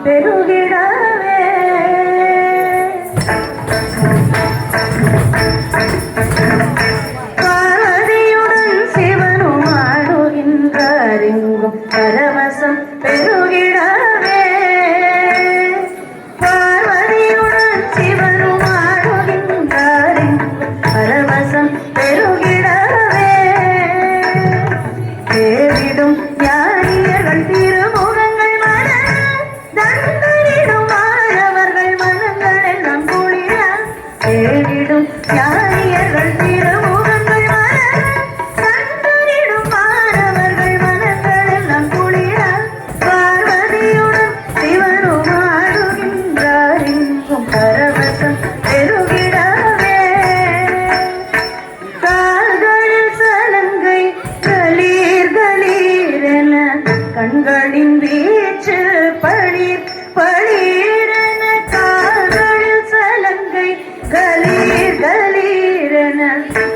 பெருகிடவே பார்வதியுடன் சிவனும் ஆடுகின்றார் எங்கும் பரவசம் பெருகிடவே பார்வதியுடன் சிவனும் ஆடுகின்றார் எங்கும் பரவசம் பெருகிடவே தேடிடும் ஞானியர்கள் திருமுகங்கள் மன தந்தரிடும் மாணவர்கள் மனங்கள் எல்லாம் குளிர தேடிடும் ஞானியர்கள் திருமுகங்கள் மன தந்தரிடும் மாணவர்கள் மனங்கள் எல்லாம் குளிர பார்வதியுடன் சிவனும் ஆடுகின்றார் எங்கும் பரவசம் பெருகிடவே கால்களில் சலங்கை களீர் களீரென கண்களின் வீச்சு பளீர் பளீரென கால்களில் சலங்கை களீர் களீரென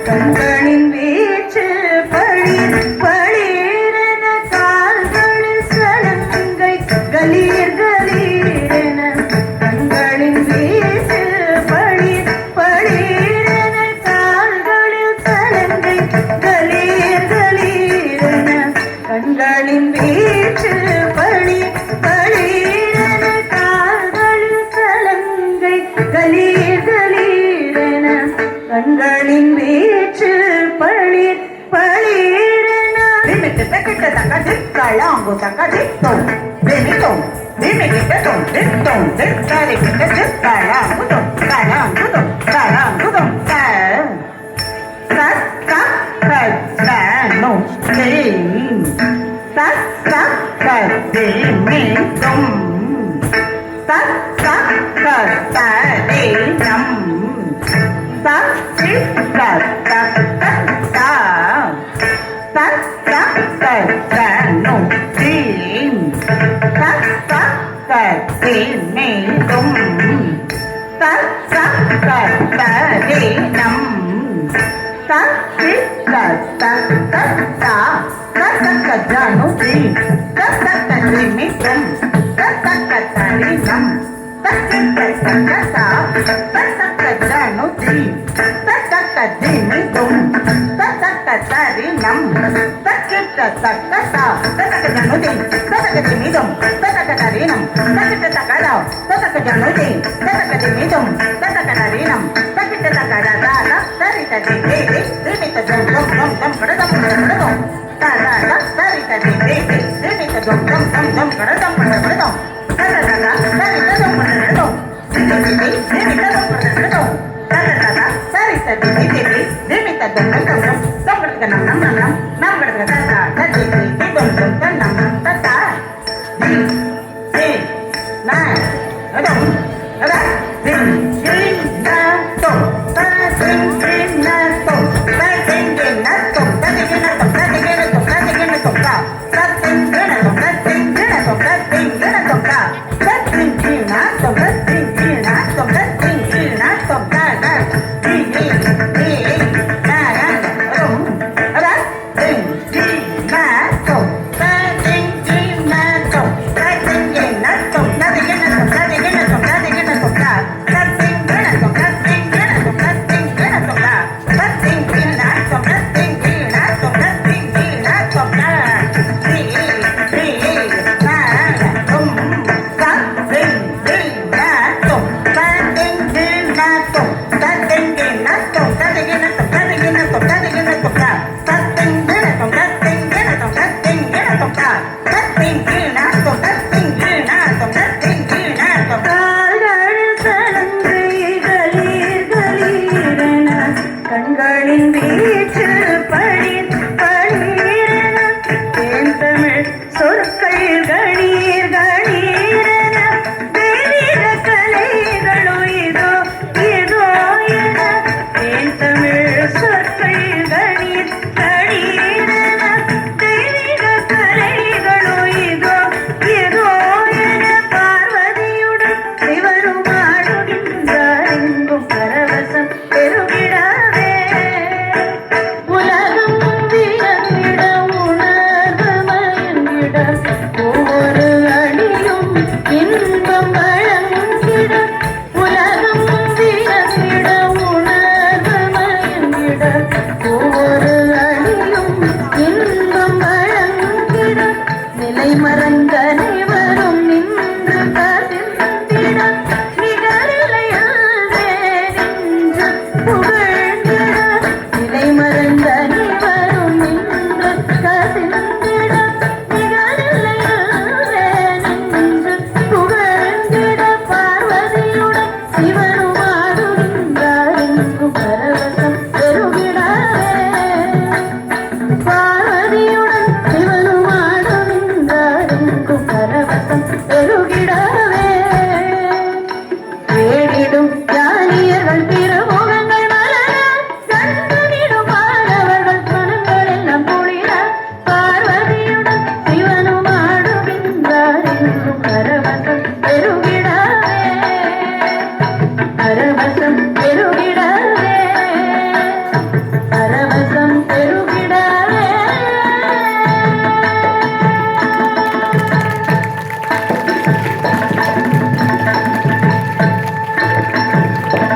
கண்களின் வீச்சு பளீர் பளீரென கால்களில் சலங்கை களீர் களீரென கண்களின் வீச்சு பளீர் பளீரென கால்களில் சலங்கை களீர் களீரென கண்களின் வீச்சு பளீர் பளீரென கால்களில் சலங்கை களீர் களீரென கண்களின் வீச்சு பளீர் பளீரென Dimite tekite takadik kalango takadikton Dimiton dimite ton dikton dikkari kite kalango ton kalango ton kalango ton Sat sat sat sano dim Sat sat sat dimiton Sat sat sat sadinam Sat sit sat sat sat sat Sat sat sat sano dim Sat sat sat dimiton Sat sat sat sadinam Sat sit sat sat sat sat Sat sat sat jano dim Sat sat sat dimiton Sat sat sat sadinam Sat sit sat sat sat sat Sat sat sat jano dim Sat sat sat dimiton Sat sat sat sadinam Sat sit sat sat sat sat Sat sat sat jano dim Sat sat sat dimiton Sat sat sat sadinam Sat sit sat sat sat Sat sat sat jano dim Sat sat sat dimiton Sat sat sat sadinam Sat sit sat sat sat sat Sarita di baby Dimita dum dum dum dum kadam kadam Ta ta ta sarita di baby Dimita dum dum dum dum kadam kadam Ta ta ta ta sarita dum kadam Dimita dum kadam Ta ta ta ta sarita di baby Dimita dum dum dum dum kadam kadam nam nam nam nam kadam kadam ta ta di